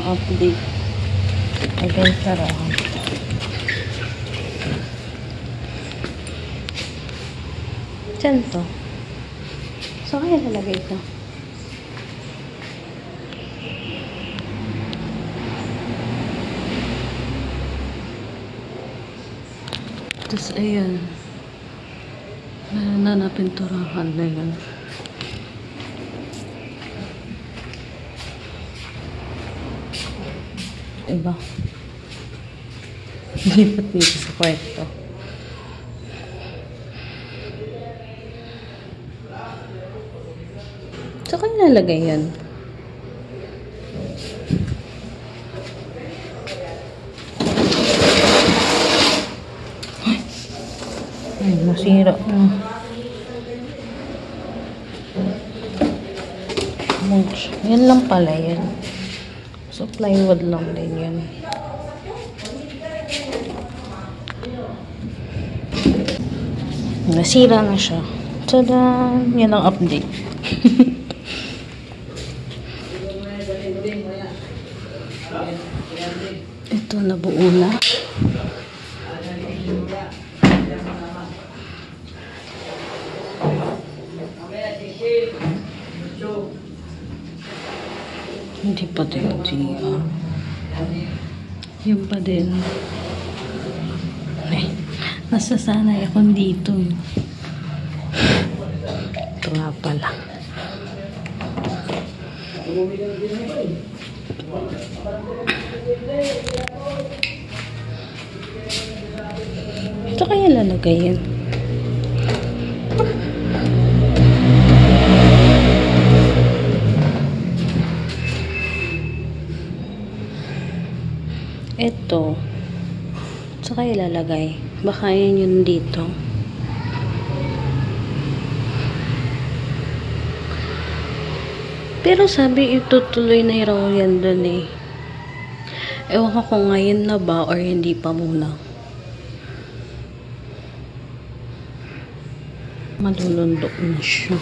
update. Again, sarahan. Saan to? So, kaya lalagay ito? Tapos, ayan. Napinturahan na yan. Diba? Lipat dito sa kwarto. So, kaya nalagay yan? Ay, masira na. Yan lang pala yan. So, plywood lang din yan. Nasira na siya. Tada! Yan ang update. Ito, nabuo na. Hindi pa din siya. Yan pa din. Ay, nasasanay ako dito. Ito nga pala. Ito kaya lalagay yan. Ito. Saan kaya lalagay? Baka yan yun dito. Pero sabi itutuloy na raw yan dun eh. Ewan ko kung ngayon na ba or hindi pa muna. Malulundok na siya.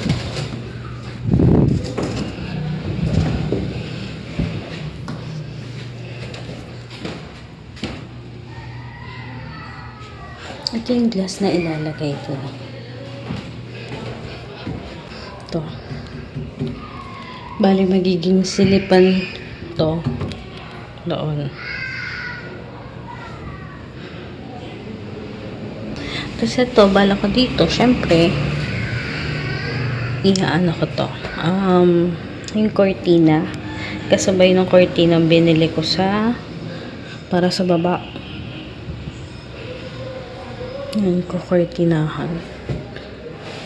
Ito yung glass na ilalagay ko. Ito. Bali magiging silipan to doon. Kasi ito, bala ko dito, syempre, ihaan ko to. Yung cortina. Kasabay ng cortina binili ko para sa baba. Yan, kukortinahan.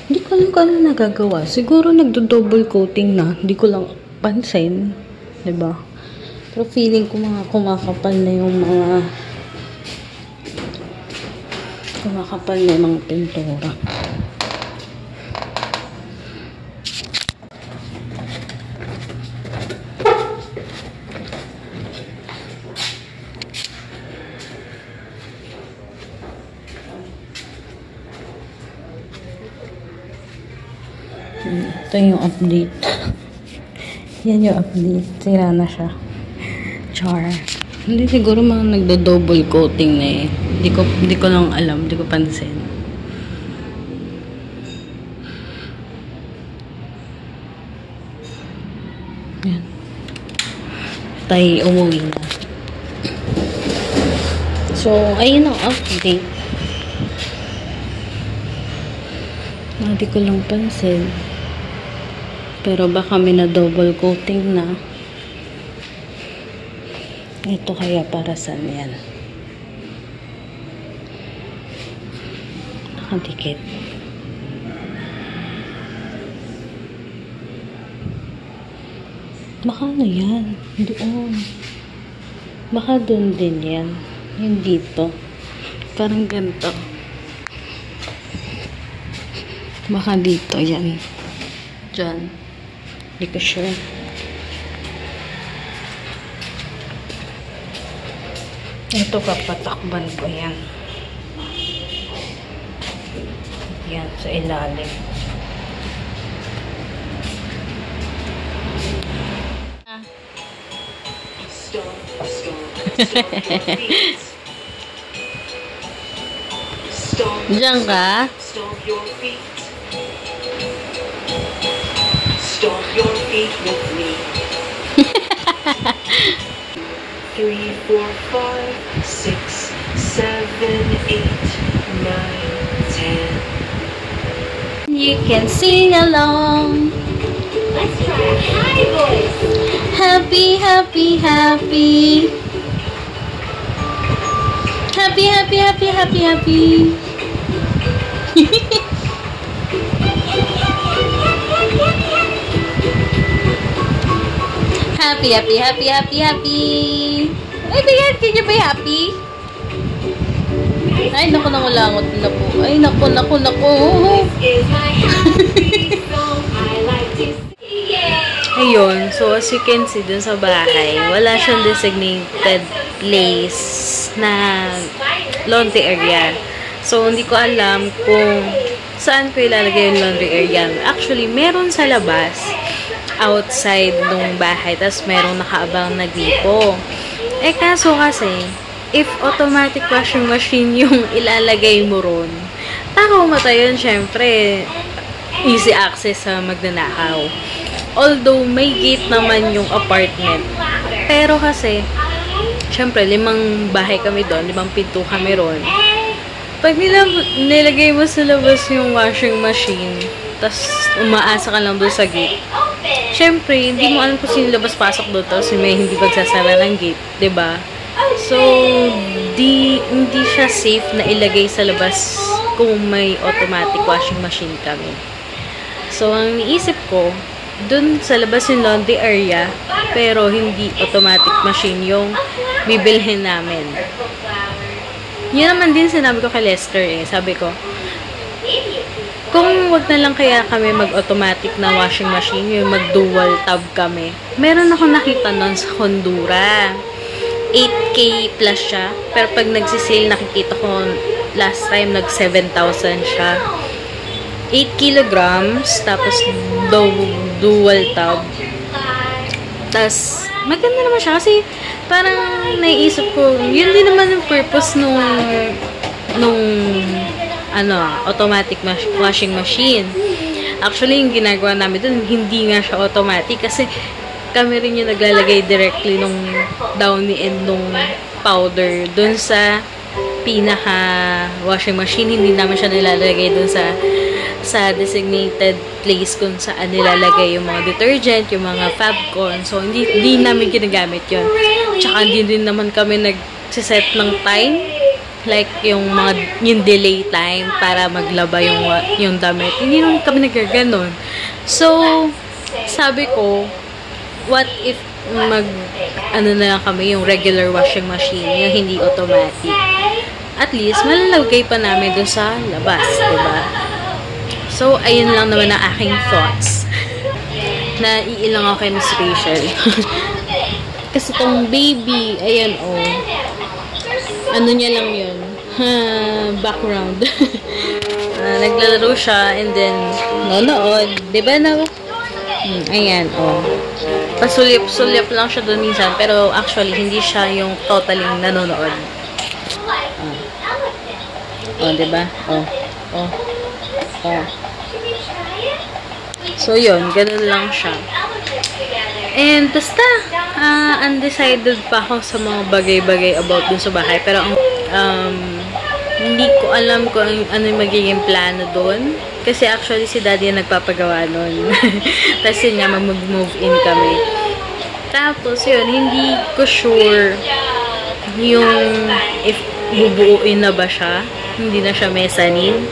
Hindi ko alam kung ano nagagawa. Siguro nagdo-double coating na. Hindi ko lang pansin. Diba? Pero feeling ko mga kumakapal na yung mga pintura. Ito yung update. Yan yung update. Sira na siya. Char. Hindi siguro mga nagdo-double coating na eh. Hindi ko lang alam. Hindi ko pansin. Yan. Tayo umuwi na. So, ayun ang update. Hindi ko lang pansin. Pero baka may na double coating na. Ito kaya para saan yan? Nakadikit. Baka ano yan? Doon. Baka doon din yan. Yung dito. Parang ganito. Baka dito yan. Diyan. Hindi ko sure. Ito papatakban ko yan. Yan, sa ilalim. Diyan ka? Stomp your feet with me. 3, 4, 5, 6, 7, 8, 9, 10. You can sing along. Let's try a high voice. Happy, happy, happy. Happy, happy, happy, happy, happy. Happy, happy, happy, happy, happy. Ay, bayan, can you be happy? Ay, naku, nangulangot na po. Ay, naku, naku, naku. Is my happy song I like to sing. Yeah. Ayun, so as you can see dun sa bahay, wala siyang designated place na laundry area. So, hindi ko alam kung saan ko ilalagay yung laundry area. Actually, meron sa labas, outside ng bahay, tas merong nakaabang na gripo. Eh, kaso kasi, if automatic washing machine yung ilalagay mo ron, takaw mata yun, syempre, easy access sa magnanakaw. Although, may gate naman yung apartment. Pero kasi, syempre, 5 bahay kami doon, 5 pinto kami ron. Pag nilagay mo sa labas yung washing machine, tas umaasa ka lang doon sa gate, syempre, hindi mo alam kung sino labas-pasok doon, tapos may hindi pagsasara ng gate, 'di ba? So, hindi siya safe na ilagay sa labas kung may automatic washing machine kami. So, ang niisip ko, dun sa labas yung laundry area, pero hindi automatic machine yung bibilhin namin. Yun naman din sinabi ko kay Lester eh. Sabi ko, kung wag na lang kaya kami mag-automatic na washing machine, yung mag-dual tab kami. Meron ako nakita nun sa Honduras. 8K plus siya. Pero pag nagsisale, nakikita ko last time, nag 7,000 siya. 8 kilograms, tapos dual tab. Tapos, maganda naman siya kasi parang naiisip ko, yun din naman yung purpose nung automatic washing machine. Actually, yung ginagawa namin dun, hindi nga siya automatic kasi kami rin yung naglalagay directly nung downy and nung powder dun sa pinaka washing machine. Hindi naman siya nilalagay dun sa designated place kung saan nilalagay yung mga detergent, yung mga Fabcon. So, hindi namin ginagamit yun. Tsaka hindi din naman kami nag-set ng time. Like, yung delay time para maglaba yung damit. Hindi naman kami nagkaganon. So, sabi ko, what if na lang kami yung regular washing machine, yung hindi automatic. At least, malalagay pa namin doon sa labas, diba? So, ayun lang naman ang aking thoughts. Naiilang ako kay Miss Rachel. Kasi tong baby, ayan ano niya lang yun. Background. Naglalaro siya and then nanonood. Diba na? Ayan, pasulyap-sulyap lang siya doon minsan. Pero actually, hindi siya yung totally nanonood. Diba? So, yun. Ganun lang siya. And, basta, undecided pa ako sa mga bagay-bagay about dun sa bahay. Pero, hindi ko alam kung ano yung magiging plano dun. Kasi, actually, si daddy yung nagpapagawa nun. Tapos, yun nga, mag-move in kami. Tapos, yun, hindi ko sure yung if bubuuin na ba siya. Hindi na siya mezzanine.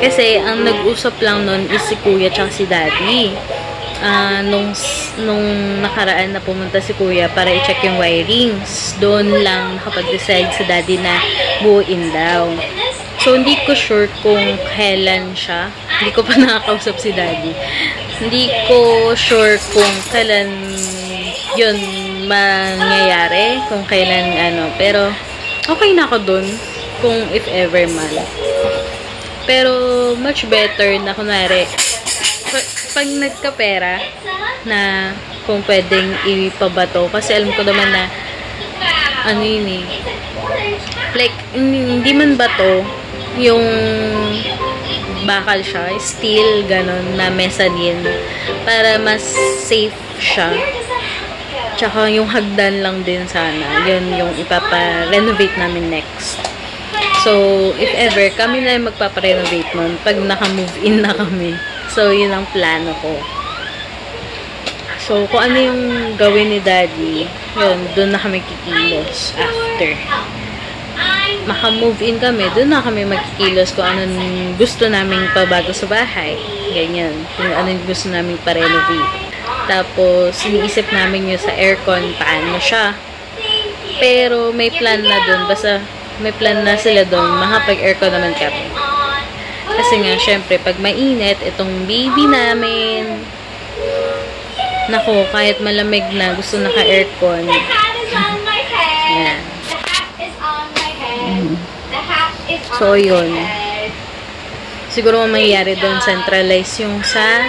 Kasi, ang nag-usap lang nun is si kuya tsaka si daddy. Nung nakaraan na pumunta si kuya para i-check yung wirings, doon lang nakapag-decide si daddy na buuin daw. So, hindi ko sure kung kailan siya. Hindi ko pa nakakausap si daddy. Hindi ko sure kung kailan yun mangyayari. Kung kailan Pero, okay na ako doon. Kung if ever man. Pero, much better na kunwari, pag nagkapera na kung pwedeng ipabato, kasi alam ko naman na ano yun eh. Like, hindi man bato, yung bakal siya, steel, ganon, na mezzanine, para mas safe siya. Tsaka yung hagdan lang din sana, yun yung ipapa-renovate namin next. So, if ever, kami na yung magpapa-renovate nun, pag naka-move in na kami. So, yun ang plano ko. So, kung ano yung gawin ni Daddy, yun, doon na kami kikilos after. Maka-move in kami, doon na kami magkikilos kung anong gusto naming pabago sa bahay. Ganyan. Kung anong gusto naming pa-renovate. Tapos, iniisip namin yun sa aircon, paano siya. Pero, may plan na doon. Basta, may plan na sila doon. Makapag-aircon naman kami. Kasi nga, syempre, pag mainit, itong baby namin, nako, kahit malamig na, gusto naka-aircon. Yan. So, yun. Siguro mangyayari doon, centralize yung sa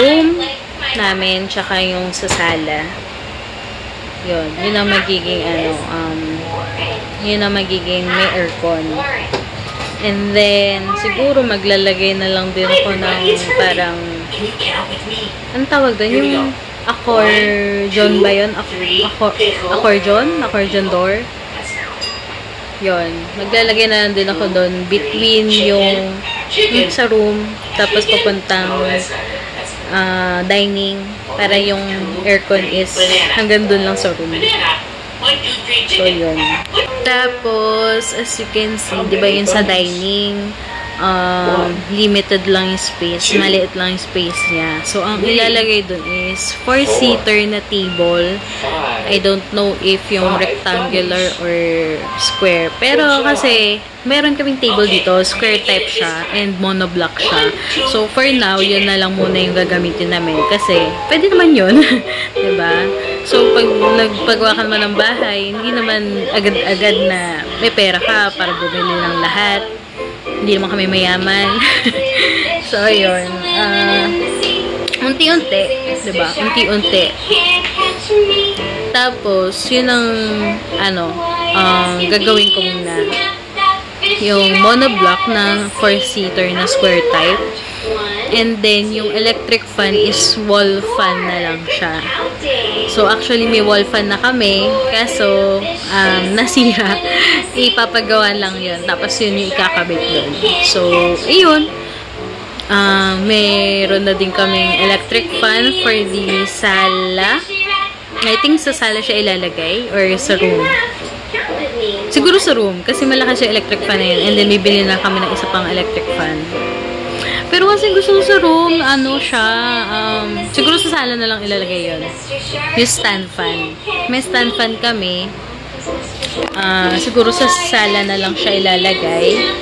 room namin, tsaka yung sa sala. Yun. Yun ang magiging, yun ang magiging may aircon. And then, siguro maglalagay na lang din ako ng parang, anong tawag doon? Yung accordion ba yun? Accordion? Accordion door? Yun. Maglalagay na lang din ako doon between yung sa room, tapos papuntang dining, para yung aircon is hanggang doon lang sa room. So, yun. Tapos, as you can see, di ba yun sa dining, limited lang yung space, maliit lang yung space niya. So, ang ilalagay dun is 4-seater na table. I don't know if yung rectangular or square. Pero kasi, meron kaming table dito, square type siya, and monoblock siya. So, for now, yun na lang muna yung gagamitin namin. Kasi, pwede naman yun. Diba? So, pag nagpagawa mo ng bahay, hindi naman agad-agad na may pera ka para bumili ng lahat. Hindi naman kami mayaman. So, ayun. Unti-unti. Diba? Unti-unti. Tapos, yun ang, gagawin ko muna. Yung monoblock na 4-seater na square type. And then, yung electric fan is wall fan na lang siya. So, actually, may wall fan na kami. Kaso, nasira. Ipapagawa lang yun. Tapos, yun yung ikakabit doon. So, ayun. Meron na din kaming electric fan for the sala. I think sa sala siya ilalagay. Or sa room. Siguro sa room. Kasi malakas yung electric fan na yun. And then, bibili na kami ng isa pang electric fan. Pero kasi gusto ko sa room, siguro sa sala na lang ilalagay yun. Yung stand fan. May stand fan kami. Siguro sa sala na lang siya ilalagay.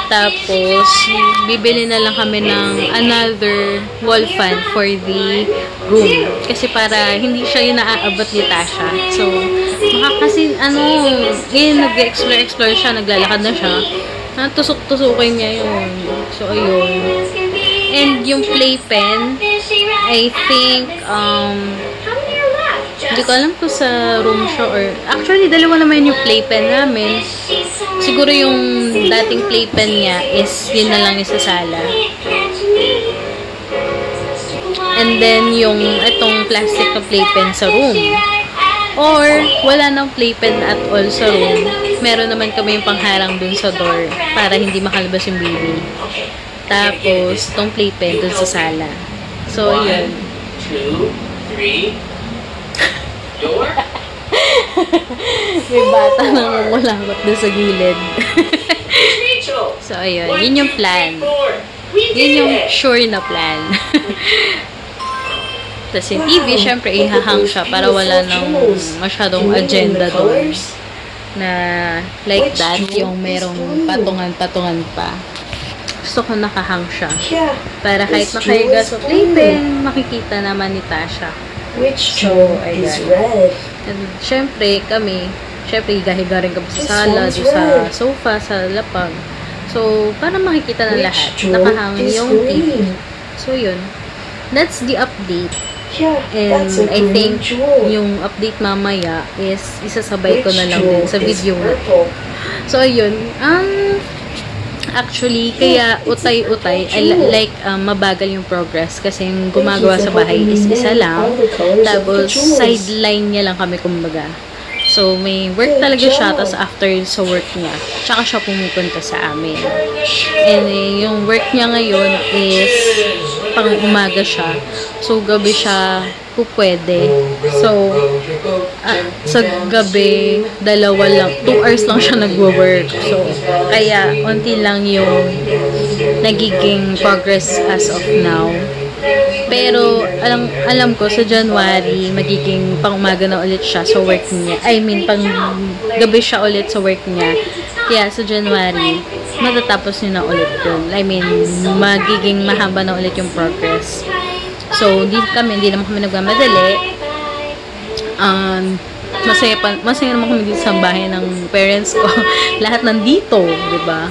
Tapos, bibili na lang kami ng another wall fan for the room. Kasi para hindi siya yung naaabot ni Tasha. So, kasi, ngayon nag-explore siya, naglalakad na siya. Tusok-tusukin niya yun. So, ayun. And yung playpen, I think, hindi ko alam kung sa room siya or, actually, dalawa naman yung playpen namin. Siguro yung dating playpen niya is, yun na lang yung sa sala. And then, yung itong plastic na playpen sa room. Or, wala nang playpen at all sa room. Meron naman kami yung pangharang dun sa door para hindi makalabas yung baby. Tapos, itong playpen dun sa sala. So, yun. 1, 2, 3. Door? May bata na mumulakot dun sa gilid. So, ayun. Yun yung plan. Yun yung sure na plan. Tapos yung TV, syempre, ihahang siya para wala nang masyadong agenda doon. Na like that, yung merong patungan-patungan pa. Gusto ko nakahang siya. Para kahit makahiga sa playpen, makikita naman ni Tasha. So, ayan. And syempre, higa-higa rin kami sa sala, sa sofa, sa lapag. So, para makikita na lahat, nakahang yung TV. So, yun. That's the update. Yeah, And that's a I green think jewel. yung update mamaya is isasabay ko Which na lang din jewel sa is video na. purple? So, ayun. Actually, kaya utay-utay, mabagal yung progress kasi yung gumagawa sa bahay is isa lang. Tapos, sideline niya lang kami kumbaga. So, may work talaga siya, tapos after sa work niya, tsaka siya pumupunta sa amin. And yung work niya ngayon is pang umaga siya. So, gabi siya pupwede. So, sa gabi, 2 hours lang siya nagwo-work. So, kaya, unti lang yung nagiging progress as of now. Pero, alam ko, sa January, magiging pang-umaga na ulit siya sa work niya. I mean, pang-gabi siya ulit sa work niya. Kaya, sa January, matatapos niya na ulit yun. I mean, magiging mahaba na ulit yung progress. So, hindi naman kami nagmamadali. Masaya naman kami dito sa bahay ng parents ko. Lahat nandito, diba?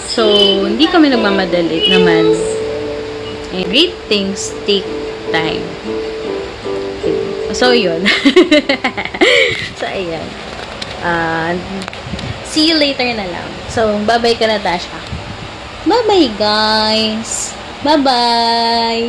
So, hindi kami nagmamadali naman. And great things take time. So, yun. So, ayan. See you later na lang. So, bye-bye ka, Natasha. Bye-bye, guys. Bye-bye.